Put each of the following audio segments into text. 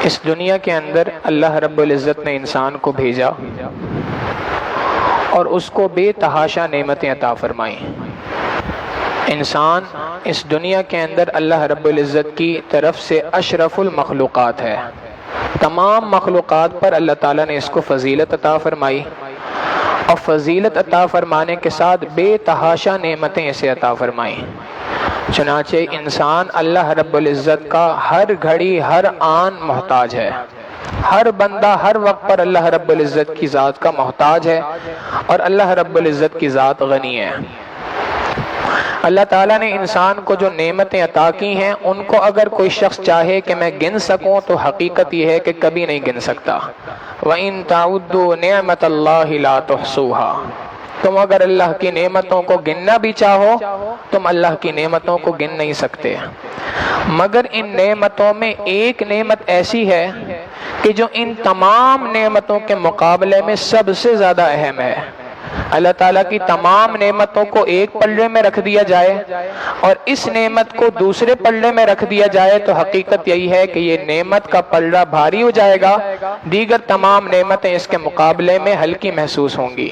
اس دنیا کے اندر اللہ رب العزت نے انسان کو بھیجا اور اس کو بے تحاشا نعمتیں عطا فرمائیں۔ انسان اس دنیا کے اندر اللہ رب العزت کی طرف سے اشرف المخلوقات ہے۔ تمام مخلوقات پر اللہ تعالیٰ نے اس کو فضیلت عطا فرمائی، اور فضیلت عطا فرمانے کے ساتھ بے تحاشا نعمتیں اسے عطا فرمائیں۔ چنانچہ انسان اللہ رب العزت کا ہر گھڑی ہر آن محتاج ہے۔ ہر بندہ ہر وقت پر اللہ رب العزت کی ذات کا محتاج ہے، اور اللہ رب العزت کی ذات غنی ہے۔ اللہ تعالیٰ نے انسان کو جو نعمتیں عطا کی ہیں ان کو اگر کوئی شخص چاہے کہ میں گن سکوں تو حقیقت یہ ہے کہ کبھی نہیں گن سکتا۔ وَإِن تَعُدُّوا نِعْمَةَ اللَّهِ لَا تُحْصُوهَا، تم اگر اللہ کی نعمتوں کو گننا بھی چاہو تم اللہ کی نعمتوں کو گن نہیں سکتے، مگر ان نعمتوں میں ایک نعمت ایسی ہے کہ جو ان تمام نعمتوں کے مقابلے میں سب سے زیادہ اہم ہے۔ اللہ تعالیٰ کی تمام نعمتوں کو ایک پلڑے میں رکھ دیا جائے اور اس نعمت کو دوسرے پلڑے میں رکھ دیا جائے تو حقیقت یہی ہے کہ یہ نعمت کا پلڑا بھاری ہو جائے گا، دیگر تمام نعمتیں اس کے مقابلے میں ہلکی محسوس ہوں گی۔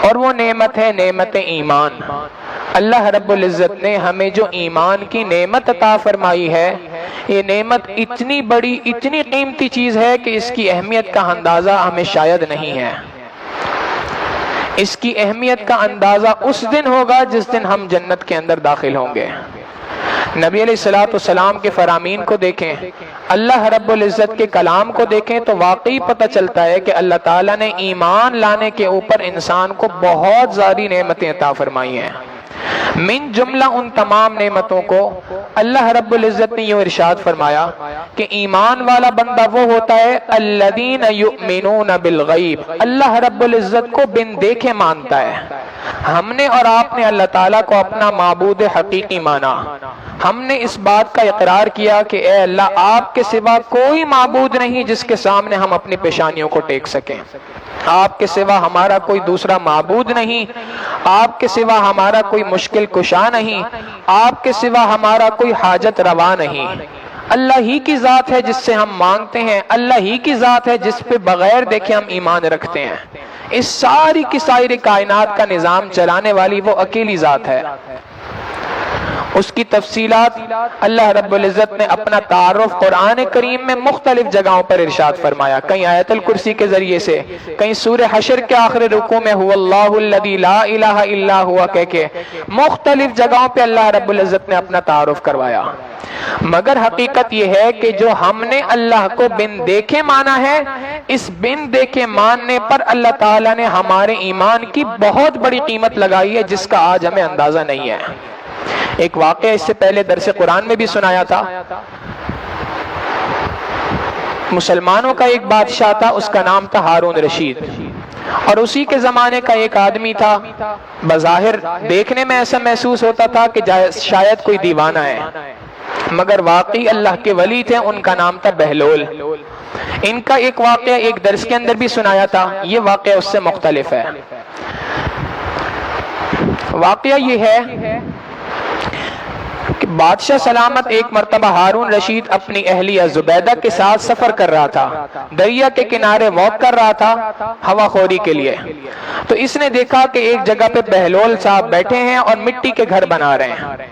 اور وہ نعمت ہے نعمت ایمان۔ اللہ رب العزت نے ہمیں جو ایمان کی نعمت عطا فرمائی ہے، یہ نعمت اتنی بڑی اتنی قیمتی چیز ہے کہ اس کی اہمیت کا اندازہ ہمیں شاید نہیں ہے۔ اس کی اہمیت کا اندازہ اس دن ہوگا جس دن ہم جنت کے اندر داخل ہوں گے۔ نبی علیہ السلام کے فرامین کو دیکھیں، اللہ رب العزت کے کلام کو دیکھیں تو واقعی پتہ چلتا ہے کہ اللہ تعالیٰ نے ایمان لانے کے اوپر انسان کو بہت ساری نعمتیں عطا فرمائی ہیں۔ من جملہ ان تمام نعمتوں کو اللہ رب العزت نے یہ ارشاد فرمایا کہ ایمان والا بندہ وہ ہوتا ہے الذین یؤمنون بالغیب، اللہ رب العزت کو بن دیکھے مانتا ہے۔ ہم نے اور آپ نے اللہ تعالیٰ کو اپنا معبود حقیقی مانا۔ ہم نے اس بات کا اقرار کیا کہ اے اللہ، آپ کے سوا کوئی معبود نہیں جس کے سامنے ہم اپنی پیشانیوں کو ٹیک سکیں۔ آپ کے سوا ہمارا کوئی دوسرا معبود نہیں، آپ کے سوا ہمارا کوئی مشکل کشا نہیں، آپ کے سوا ہمارا کوئی حاجت روا نہیں۔ اللہ ہی کی ذات ہے جس سے ہم مانگتے ہیں، اللہ ہی کی ذات ہے جس پہ بغیر دیکھے ہم ایمان رکھتے ہیں۔ اس ساری کی ساری کائنات کا نظام چلانے والی وہ اکیلی ذات ہے۔ اس کی تفصیلات اللہ رب العزت نے اپنا تعارف قرآن کریم میں مختلف جگہوں پر ارشاد فرمایا، کہیں آیت الکرسی کے ذریعے سے، کہیں سورہ حشر کے آخری رکوع میں هو اللہ الذی لا الہ الا ہوا کہہ کے مختلف جگہوں پہ اللہ رب العزت نے اپنا تعارف کروایا۔ مگر حقیقت یہ ہے کہ جو ہم نے اللہ کو بن دیکھے مانا ہے، اس بن دیکھے ماننے پر اللہ تعالیٰ نے ہمارے ایمان کی بہت بڑی قیمت لگائی ہے جس کا آج ہمیں اندازہ نہیں ہے۔ ایک واقعہ اس سے پہلے درس قرآن میں بھی سنایا تھا۔ مسلمانوں کا ایک بادشاہ تھا، اس کا نام تھا ہارون رشید، اور اسی کے زمانے کا ایک آدمی تھا، بظاہر دیکھنے میں ایسا محسوس ہوتا تھا کہ شاید کوئی دیوانہ ہے، مگر واقعی اللہ کے ولی تھے۔ ان کا نام تھا بہلول۔ ان کا ایک واقعہ ایک درس کے اندر بھی سنایا تھا، یہ واقعہ اس سے مختلف ہے۔ واقعہ یہ ہے کہ بادشاہ سلامت ایک مرتبہ ہارون رشید اپنی اہلیہ زبیدہ کے ساتھ سفر کر رہا تھا، دریا کے کنارے واک کر رہا تھا ہوا خوری کے لیے۔ تو اس نے دیکھا کہ ایک جگہ پہ بہلول صاحب بیٹھے ہیں اور مٹی کے گھر بنا رہے ہیں۔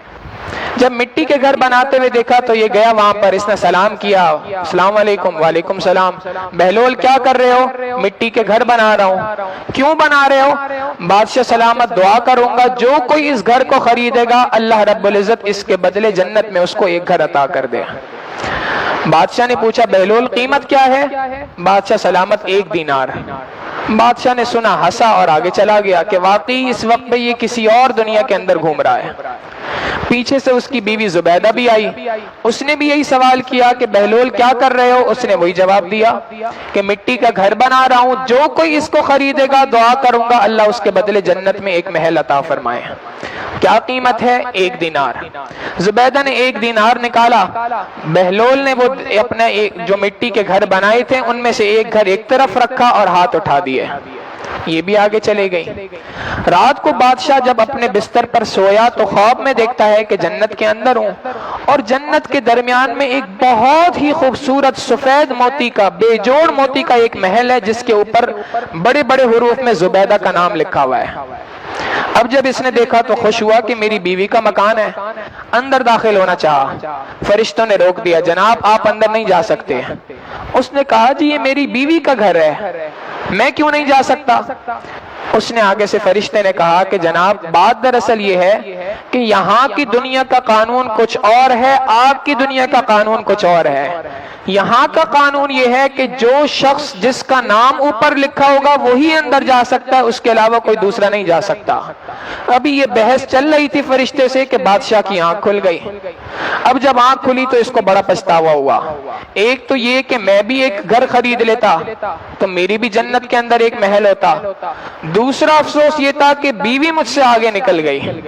جب مٹی کے گھر بناتے ہوئے دیکھا تو یہ گیا وہاں پر، اس نے سلام کیا، السلام علیکم۔ وعلیکم السلام۔ بہلول کیا کر رہے ہو؟ مٹی کے گھر بنا رہا ہوں۔ کیوں بنا رہے ہو؟ بادشاہ سلامت دعا کروں گا جو کوئی اس گھر کو خریدے گا اللہ رب العزت اس کے بدلے جنت میں اس کو ایک گھر عطا کر دے۔ بادشاہ نے پوچھا بہلول قیمت کیا ہے؟ بادشاہ سلامت 1 دینار۔ بادشاہ نے سنا، ہنسا اور آگے چلا گیا کہ واقعی اس وقت میں یہ کسی اور دنیا کے اندر گھوم رہا ہے۔ پیچھے سے اس کی بیوی زبیدہ بھی آئی، اس نے بھی یہی سوال کیا کہ بہلول کیا کر رہے ہو؟ اس نے وہی جواب دیا کہ مٹی کا گھر بنا رہا ہوں، جو کوئی اس کو خریدے گا دعا کروں گا اللہ اس کے بدلے جنت میں ایک محل عطا فرمائے۔ کیا قیمت ہے؟ 1 دینار۔ زبیدہ نے 1 دینار نکالا، بہلول نے وہ اپنے جو مٹی کے گھر بنائے تھے ان میں سے ایک گھر ایک طرف رکھا اور ہاتھ اٹھا دیے۔ یہ بھی آگے چلے گئی۔ رات کو بادشاہ جب اپنے بستر پر سویا تو خواب میں دیکھتا ہے کہ جنت کے اندر ہوں اور جنت کے درمیان میں ایک بہت ہی خوبصورت سفید موتی کا، بے جوڑ موتی کا ایک محل ہے جس کے اوپر بڑے بڑے حروف میں زبیدہ کا نام لکھا ہوا ہے۔ اب جب اس نے دیکھا تو خوش ہوا کہ میری بیوی کا مکان ہے، اندر داخل ہونا چاہا۔ فرشتوں نے روک دیا، جناب آپ اندر نہیں جا سکتے۔ اس نے کہا جی یہ میری بیوی کا گھر ہے، میں کیوں نہیں جا سکتا؟ اس نے آگے سے فرشتے نے کہا کہ جناب بات دراصل یہ ہے کہ یہاں کی دنیا کا قانون کچھ اور ہے، آپ کی دنیا کا قانون کچھ اور ہے۔ یہاں کا قانون یہ ہے کہ جو شخص جس کا نام اوپر لکھا ہوگا وہی اندر جا سکتا ہے، اس کے علاوہ کوئی دوسرا نہیں جا سکتا۔ ابھی یہ بحث چل رہی تھی فرشتے سے کہ بادشاہ کی آنکھ کھل گئی۔ اب جب آنکھ کھلی تو اس کو بڑا پچھتاوا ہوا۔ ایک تو یہ کہ میں بھی ایک گھر خرید لیتا تو میری بھی جنت کے اندر ایک محل ہوتا، دوسرا افسوس یہ تھا کہ بیوی مجھ سے آگے نکل گئی۔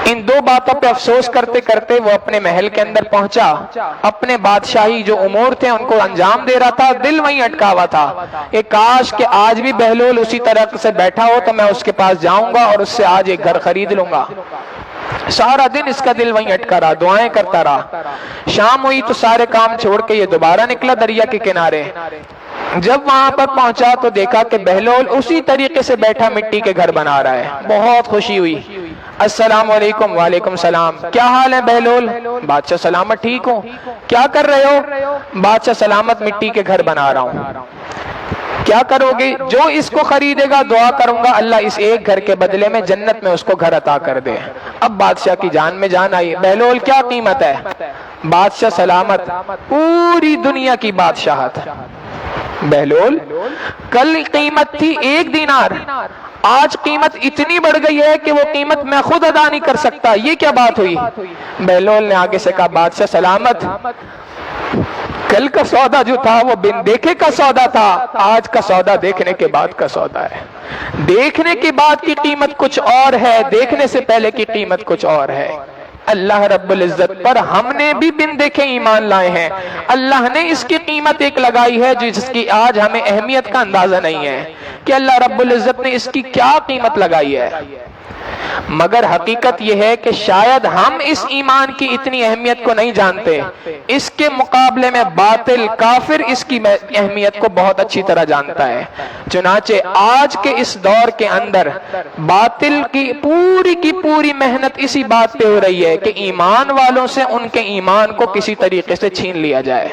ان دو باتوں پہ افسوس کرتے کرتے وہ اپنے محل کے اندر پہنچا، اپنے بادشاہی جو امور تھے ان کو انجام دے رہا تھا، دل وہیں اٹکا ہوا تھا کہ کاش کہ آج بھی بہلول اسی طرح سے بیٹھا ہو تو میں اس کے پاس جاؤں گا اور اس سے آج ایک گھر خرید لوں گا۔ سارا دن اس کا دل وہیں اٹکا رہا، دعائیں کرتا رہا۔ شام ہوئی تو سارے کام چھوڑ کے یہ دوبارہ نکلا دریا کے کنارے۔ جب وہاں پر پہنچا تو دیکھا کہ بہلول اسی طریقے سے بیٹھا مٹی کے گھر بنا رہا ہے۔ بہت خوشی ہوئی۔ السلام علیکم۔ وعلیکم السلام۔ کیا حال ہے بہلول؟ بادشاہ سلامت، ٹھیک ہوں۔ کیا کر رہے ہو؟ بادشاہ سلامت، مٹی کے گھر بنا رہا ہوں۔ کیا کرو گے؟ جو اس کو خریدے گا دعا کروں گا اللہ اس ایک گھر کے بدلے میں جنت میں اس کو گھر عطا کر دے۔ اب بادشاہ کی جان میں جان آئی۔ بہلول کیا قیمت ہے؟ بادشاہ سلامت، پوری دنیا کی بادشاہت۔ بہلول کل قیمت تھی 1 دینار، آج قیمت اتنی بڑھ گئی ہے کہ وہ قیمت میں خود ادا نہیں کر سکتا، یہ کیا بات ہوئی؟ بہلول نے آگے سے کہا بادشاہ سلامت، کل کا سودا جو تھا وہ بن دیکھے کا سودا تھا، آج کا سودا دیکھنے کے بعد کا سودا ہے۔ دیکھنے کے بعد کی قیمت کچھ اور ہے، دیکھنے سے پہلے کی قیمت کچھ اور ہے۔ اللہ رب العزت پر ہم نے بھی بن دیکھے ایمان لائے ہیں، اللہ نے اس کی قیمت ایک لگائی ہے جس کی آج ہمیں اہمیت کا اندازہ نہیں ہے کہ اللہ رب العزت نے اس کی کیا قیمت لگائی ہے۔ مگر حقیقت یہ ہے کہ شاید ہم اس ایمان کی اتنی اہمیت کو نہیں جانتے، اس کے مقابلے میں باطل کافر اس کی اہمیت کو بہت اچھی طرح جانتا ہے۔ چنانچہ آج کے اس دور کے اندر باطل کی پوری محنت اسی بات پہ ہو رہی ہے کہ ایمان والوں سے ان کے ایمان کو کسی طریقے سے چھین لیا جائے۔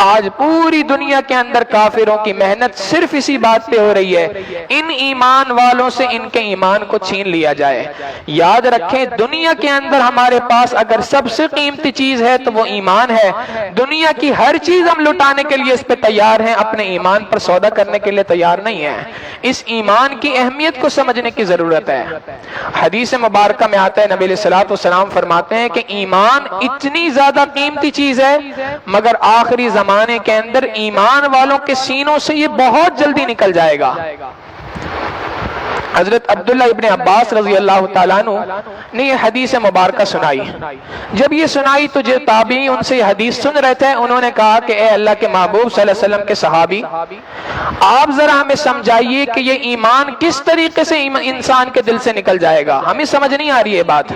آج پوری دنیا کے اندر کافروں کی محنت صرف اسی بات پہ ہو رہی ہے ان ایمان والوں سے ان کے ایمان کو چھین لیا جائے۔ یاد رکھیں دنیا کے اندر ہمارے پاس اگر سب سے قیمتی چیز ہے تو وہ ایمان ہے۔ دنیا کی ہر چیز ہم لٹانے کے لیے اس پہ تیار ہیں، اپنے ایمان پر سودا کرنے کے لیے تیار نہیں ہیں۔ اس ایمان کی اہمیت کو سمجھنے کی ضرورت ہے۔ حدیث مبارکہ میں آتا ہے نبی علیہ الصلوۃ والسلام فرماتے ہیں کہ ایمان اتنی زیادہ قیمتی چیز ہے مگر آخری زمانے کے اندر ایمان والوں کے سینوں سے یہ بہت جلدی نکل جائے گا۔ حضرت عبداللہ ابن عباس رضی اللہ تعالیٰ عنہ نے یہ حدیث مبارکہ سنائی۔ جب یہ سنائی تو جو تابعین ان سے یہ حدیث سن رہے تھے انہوں نے کہا کہ اے اللہ کے محبوب صلی اللہ علیہ وسلم کے صحابی، آپ ذرا ہمیں سمجھائیے کہ یہ ایمان کس طریقے سے انسان کے دل سے نکل جائے گا۔ ہمیں سمجھ نہیں آ رہی ہے بات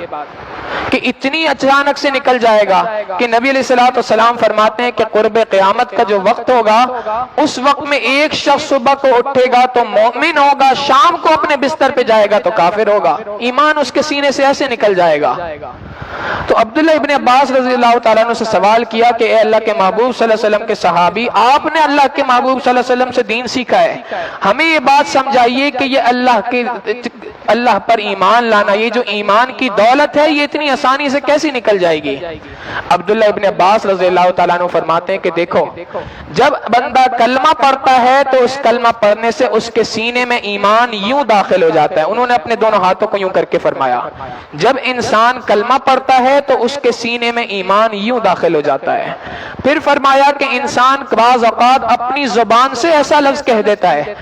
کہ اتنی اچانک سے نکل جائے گا کہ نبی علیہ الصلوۃ والسلام فرماتے ہیں کہ قرب قیامت کا جو وقت ہوگا اس وقت میں ایک شخص صبح کو اٹھے گا تو مومن ہوگا، شام کو اپنے بستر پہ جائے گا تو کافر ہوگا، ایمان اس کے سینے سے ایسے نکل جائے گا۔ تو عبداللہ ابن عباس رضی اللہ تعالیٰ عنہ سے سوال کیا کہ اے اللہ کے محبوب صلی اللہ علیہ وسلم کے صحابی، آپ نے اللہ کے محبوب صلی اللہ علیہ وسلم سے دین سیکھا ہے، ہمیں یہ بات سمجھائیے کہ یہ اللہ پر ایمان لانا، یہ جو ایمان کی دولت ہے یہ اتنی آسانی سے کیسی نکل جائے گی؟ عبداللہ ابن عباس رضی اللہ تعالیٰ عنہ فرماتے ہیں کہ دیکھو جب بندہ کلمہ پڑھتا ہے تو اس کلمہ پڑھنے سے اس کے سینے میں ایمان یوں داخل ہو جاتا ہے۔ انہوں نے اپنے دونوں ہاتھوں کو یوں کر کے فرمایا جب انسان کلمہ پڑھتا ہے تو اس کے سینے میں ایمان یوں داخل ہو جاتا ہے۔ پھر فرمایا کہ انسان بعض اوقات اپنی زبان سے ایسا لفظ کہہ دیتا ہے،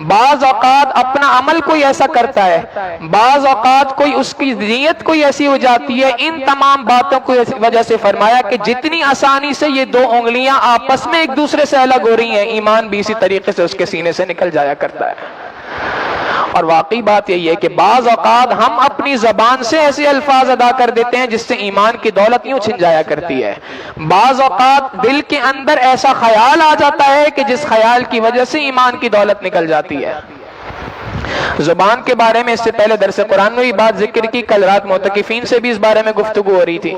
بعض اوقات اپنا عمل کوئی ایسا کرتا ہے، بعض اوقات کوئی اس کی نیت کوئی ایسی ہو جاتی ہے، ان تمام باتوں کی وجہ سے فرمایا کہ جتنی آسانی سے یہ دو انگلیاں آپس میں ایک دوسرے سے الگ ہو رہی ہیں، ایمان بھی اسی طریقے سے اس کے سینے سے نکل جایا کرتا ہے۔ اور واقعی بات یہی ہے کہ بعض اوقات ہم اپنی زبان سے ایسے الفاظ ادا کر دیتے ہیں جس سے ایمان کی دولت یوں چھن جایا کرتی ہے۔ بعض اوقات دل کے اندر ایسا خیال آ جاتا ہے کہ جس خیال کی وجہ سے ایمان کی دولت نکل جاتی ہے۔ زبان کے بارے میں اس سے پہلے درس قرآن میں بھی بات ذکر کی، کل رات معتکفین سے بھی اس بارے میں گفتگو ہو رہی تھی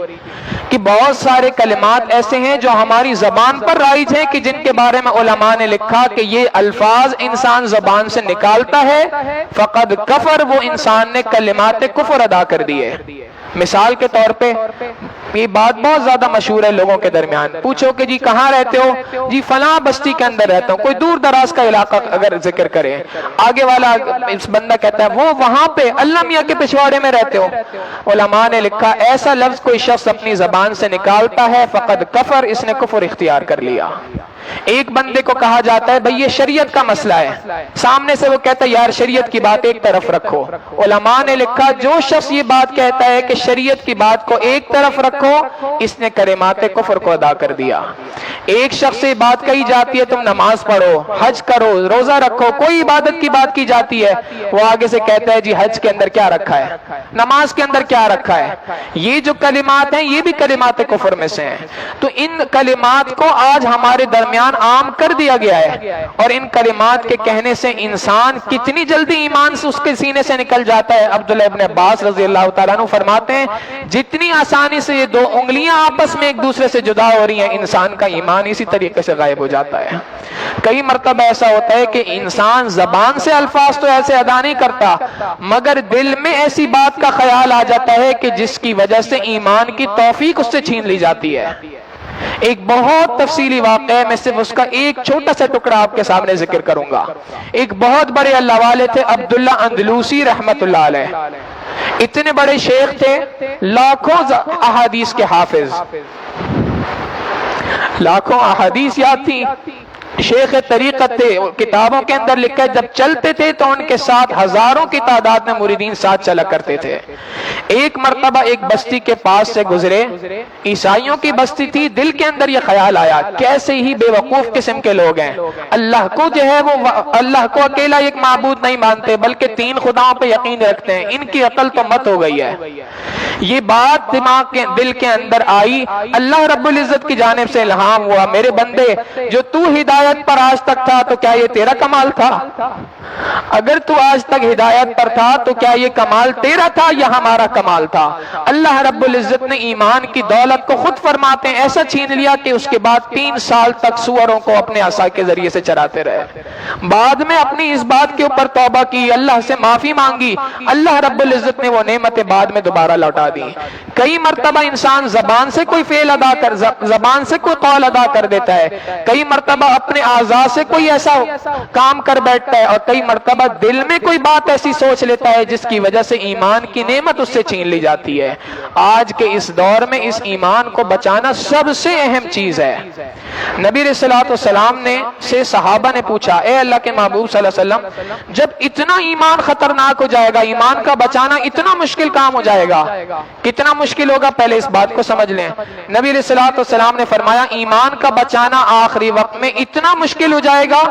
کہ بہت سارے کلمات ایسے ہیں جو ہماری زبان پر رائج ہیں کہ جن کے بارے میں علماء نے لکھا کہ یہ الفاظ انسان زبان سے نکالتا ہے فقد کفر، وہ انسان نے کلمات کفر ادا کر دیے۔ مثال کے طور پہ یہ بات بہت زیادہ مشہور ہے لوگوں کے درمیان، پوچھو کہ جی کہاں رہتے ہو؟ جی فلاں بستی کے اندر رہتا ہوں۔ کوئی دور دراز کا علاقہ اگر ذکر کرے، آگے والا اس بندہ کہتا ہے وہ وہاں پہ اللہ میاں کے پچھواڑے میں رہتے ہو۔ علماء نے لکھا ایسا لفظ کوئی شخص اپنی زبان سے نکالتا ہے فقد کفر، اس نے کفر اختیار کر لیا۔ ایک بندے کو کہا جاتا ہے بھئی یہ شریعت کا مسئلہ ہے، سامنے سے وہ کہتا ہے یار شریعت کی بات ایک طرف رکھو۔ علماء نے لکھا جو شخص یہ بات کہتا ہے کہ شریعت کی بات کو ایک طرف رکھو، اس نے کلمات کفر کو ادا کر دیا۔ ایک شخص سے بات کہی جاتی ہے تم نماز پڑھو، حج کرو، روزہ رکھو، کوئی عبادت کی بات کی جاتی ہے، وہ آگے سے کہتا ہے جی حج کے اندر کیا رکھا ہے، نماز کے اندر کیا رکھا ہے۔ یہ جو کلمات ہیں یہ بھی کلمات کفر میں سے ہیں۔ تو ان کلمات کو آج ہمارے درمیان عام کر دیا گیا ہے، اور ان کلمات کے کہنے سے انسان کتنی جلدی ایمان سے اس کے سینے سے نکل جاتا ہے۔ عبداللہ ابن عباس رضی اللہ تعالیٰ عنہ فرماتے ہیں جتنی آسانی سے یہ دو انگلیاں آپس میں ایک دوسرے سے جدا ہو رہی ہیں، انسان کا ایمان اسی طریقے سے غائب ہو جاتا ہے۔ کئی مرتبہ ایسا ہوتا ہے کہ انسان زبان سے الفاظ تو ایسے ادا نہیں کرتا مگر دل میں ایسی بات کا خیال آ جاتا ہے کہ جس کی وجہ سے ایمان کی توفیق اس سے چھین لی جاتی ہے۔ ایک بہت تفصیلی واقعہ ہے، میں صرف اس کا ایک چھوٹا سا ٹکڑا آپ کے سامنے ذکر کروں گا۔ ایک بہت بڑے اللہ والے تھے عبداللہ اندلوسی رحمت اللہ علیہ، اتنے بڑے شیخ تھے، لاکھوں احادیث کے حافظ، لاکھوں احادیث یاد تھی، شیخ طریقت تھے۔ کتابوں کے اندر لکھا ہے جب چلتے تھے تو ان کے ساتھ ہزاروں کی تعداد میں مریدین ساتھ چلا کرتے تھے۔ ایک مرتبہ ایک بستی کے پاس سے گزرے، عیسائیوں کی بستی تھی، دل کے اندر یہ خیال آیا کیسے ہی بے وقوف قسم کے لوگ ہیں، اللہ کو جو ہے وہ اللہ کو اکیلا ایک معبود نہیں مانتے بلکہ تین خداؤں پہ یقین رکھتے ہیں، ان کی عقل تو مت ہو گئی ہے۔ یہ بات دماغ کے دل کے اندر آئی، اللہ رب العزت کی جانب سے الہام ہوا میرے بندے جو تو ہدایت پر آج تک تھا تو کیا یہ تیرا کمال تھا؟ اگر تو آج تک ہدایت پر تھا تو کیا یہ کمال تیرا تھا یا ہمارا کمال تھا؟ اللہ رب العزت نے ایمان کی دولت کو خود فرماتے ہیں ایسا چھین لیا کہ اس کے بعد 3 سال تک سوروں کو اپنے عصا کے ذریعے سے چراتے رہے۔ بعد میں اپنی اس بات کے اوپر توبہ کی، اللہ سے معافی مانگی، اللہ رب العزت نے وہ نعمتیں بعد میں دوبارہ لوٹا دی۔ کئی مرتبہ انسان زبان سے کوئی فعل ادا کر، زبان سے کوئی قول ادا کر دیتا ہے، کئی مرتبہ اپنے اعضاء سے کوئی ایسا کام کر بیٹھتا ہے، اور کئی مرتبہ دل میں کوئی بات ایسی سوچ لیتا ہے جس کی وجہ سے ایمان کی نعمت اس سے چھین لی جاتی ہے۔ آج کے اس دور میں اس ایمان کو بچانا سب سے اہم چیز ہے۔ نبی علیہ الصلوۃ والسلام نے سے صحابہ نے پوچھا اے اللہ کے محبوب صلی اللہ علیہ وسلم جب اتنا ایمان خطرناک ہو جائے گا، ایمان کا بچانا اتنا مشکل کام ہو جائے گا، کتنا مشکل ہوگا؟ پہلے اس بات کو سمجھ لیں۔ نبی علیہ الصلوۃ والسلام نے فرمایا ایمان کا بچانا آخری وقت میں اتنا مشکل ہو جائے گا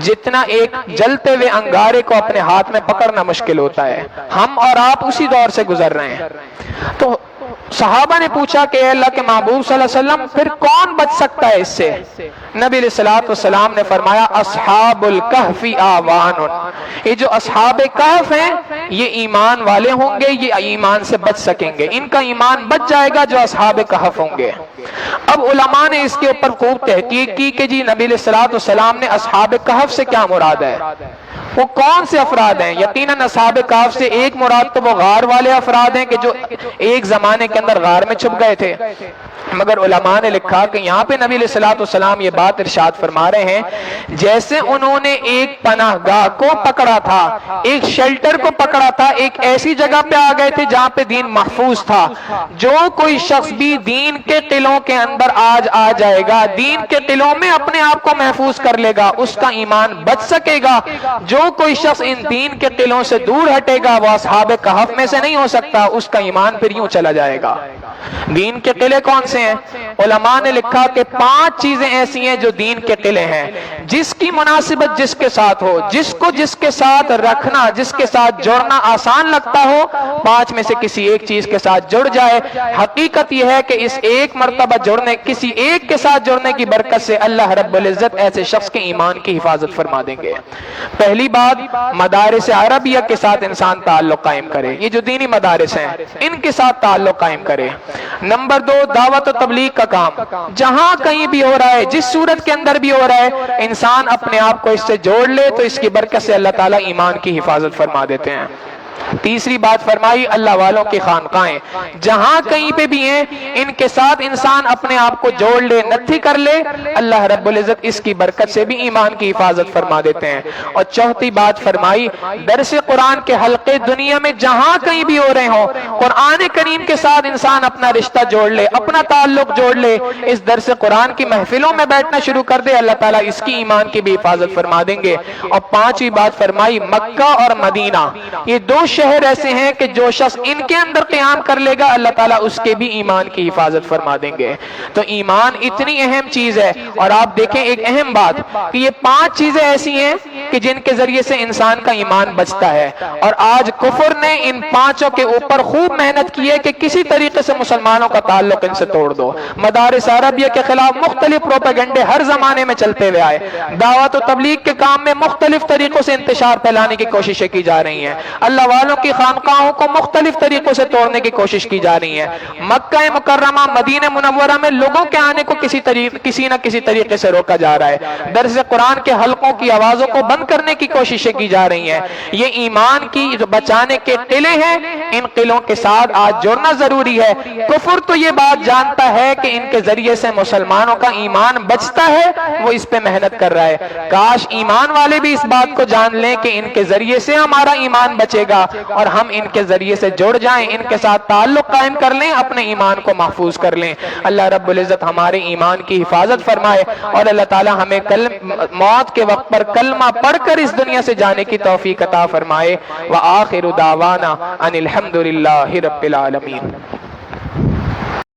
جتنا ایک جلتے ہوئے انگارے کو اپنے ہاتھ میں پکڑنا مشکل ہوتا ہے۔ ہم اور آپ اسی دور سے گزر رہے ہیں۔ تو صحابہ نے پوچھا کہ اے اللہ کے محبوب صلی اللہ علیہ وسلم پھر کون بچ سکتا ہے اس سے؟ نبی علیہ الصلوۃ والسلام نے فرمایا اصحاب الکہف آوان، یہ جو اصحاب کہف ہیں یہ ایمان والے ہوں گے، یہ ایمان سے بچ سکیں گے، ان کا ایمان بچ جائے گا جو اصحاب کہف ہوں گے۔ اب علماء نے اس کے اوپر خوب تحقیق کی کہ جی نبی علیہ الصلوۃ والسلام نے اصحاب کہف سے کیا مراد ہے، وہ کون سے افراد ہیں؟ یقیناً اصحاب کہف سے ایک مراد تو وہ غار والے افراد ہیں کہ جو ایک زمانے کے اندر غار میں چھپ گئے تھے، مگر علماء نے لکھا کہ یہاں پہ نبی علیہ الصلوۃ والسلام یہ بات ارشاد فرما رہے ہیں جیسے انہوں نے ایک پناہ گاہ کو پکڑا تھا، ایک شیلٹر کو پکڑا تھا، ایک ایسی جگہ پہ آ گئے تھے جہاں پہ دین محفوظ تھا۔ جو کوئی شخص بھی دین کے قلعوں کے اندر آج آ جائے گا، دین کے قلعوں میں اپنے آپ کو محفوظ کر لے گا، اس کا ایمان بچ سکے گا۔ جو کوئی شخص ان دین کے قلعوں سے دور ہٹے گا وہ اصحاب کہف میں سے نہیں ہو سکتا، اس کا ایمان پھر یوں چلا جائے گا۔ دین کے قلعے کون سے ہیں؟ علماء نے لکھا کہ 5 چیزیں ایسی ہیں جو دین کے قلعے ہیں، جس کی مناسبت جس کے ساتھ ہو، جس کو جس کے ساتھ رکھنا، جس کے ساتھ جوڑنا آسان لگتا ہو، 5 میں سے کسی ایک چیز کے ساتھ جڑ جائے۔ حقیقت یہ ہے کہ اس ایک مرتبہ جڑنے، کسی ایک کے ساتھ جڑنے کی برکت سے اللہ رب العزت ایسے شخص کے ایمان کی حفاظت فرما دیں گے۔ پہلی بات، مدارس عربیہ کے ساتھ انسان تعلق قائم کرے، یہ جو دینی مدارس ہیں ان کے ساتھ تعلق قائم کرے۔ نمبر 2، دعوت و تبلیغ کا کام، جہاں کہیں بھی ہو رہا ہے، جس صورت کے اندر بھی ہو رہا ہے، انسان اپنے آپ کو اس سے جوڑ لے تو اس کی برکت سے اللہ تعالیٰ ایمان کی حفاظت فرما دیتے ہیں۔ تیسری بات فرمائی، اللہ والوں کی خانقاہیں جہاں کہیں پہ بھی ہیں ان کے ساتھ انسان اپنے آپ کو جوڑ لے، نتھی کر لے، اللہ رب العزت اس کی برکت سے بھی ایمان کی حفاظت فرما دیتے ہیں۔ اور چوتھی بات فرمائی، درس قرآن کے حلقے دنیا میں جہاں کہیں بھی ہو رہے ہوں، قرآن کریم کے ساتھ انسان اپنا رشتہ جوڑ لے، اپنا تعلق جوڑ لے، اس درس قرآن کی محفلوں میں بیٹھنا شروع کر دے، اللہ تعالیٰ اس کی ایمان کی بھی حفاظت فرما دیں گے۔ اور پانچویں بات فرمائی، مکہ اور مدینہ، یہ 2 شہر ایسے ہیں کہ جو شخص ان کے اندر قیام کر لے گا اللہ تعالیٰ اس کے بھی ایمان کی حفاظت فرما دیں گے۔ تو ایمان اتنی اہم چیز ہے۔ اور آپ دیکھیں ایک اہم بات کہ یہ 5 چیزیں ایسی ہیں کہ جن کے ذریعے سے انسان کا ایمان بچتا ہے، اور آج کفر نے ان 5 کے اوپر خوب محنت کی ہے کہ کسی طریقے سے مسلمانوں کا تعلق ان سے توڑ دو۔ مدارس عربیہ کے خلاف مختلف پروپیگنڈے ہر زمانے میں چلتے ہوئے آئے، دعوت و تبلیغ کے کام میں مختلف طریقوں سے انتشار پھیلانے کی کوششیں کی جا رہی ہیں، اللہ والوں کی خانقاہوں کو مختلف طریقوں سے توڑنے کی کوشش کی جا رہی ہے۔ مکہ مکرمہ، مدینہ منورہ میں لوگوں کے آنے کو کسی نہ کسی طریقے سے روکا جا رہا ہے، درس قرآن کے حلقوں کی آوازوں کو بند کرنے کی کوششیں کی جا رہی ہیں۔ یہ ایمان کی جو بچانے کے قلعے ہیں، ان قلعوں کے ساتھ آج جڑنا ضروری ہے۔ کفر تو یہ بات جانتا ہے کہ ان کے ذریعے سے مسلمانوں کا ایمان بچتا ہے، وہ اس پہ محنت کر رہا ہے۔ کاش ایمان والے بھی اس بات کو جان لیں کہ ان کے ذریعے سے ہمارا ایمان بچے گا، اور ہم ان کے ذریعے سے جڑ جائیں، ان کے ساتھ تعلق قائم کر لیں، اپنے ایمان کو محفوظ کر لیں۔ اللہ رب العزت ہمارے ایمان کی حفاظت فرمائے، اور اللہ تعالی ہمیں موت کے وقت پر کلمہ پڑھ کر اس دنیا سے جانے کی توفیق عطا فرمائے۔ وآخر دعوانا ان الحمد للہ رب العالمین۔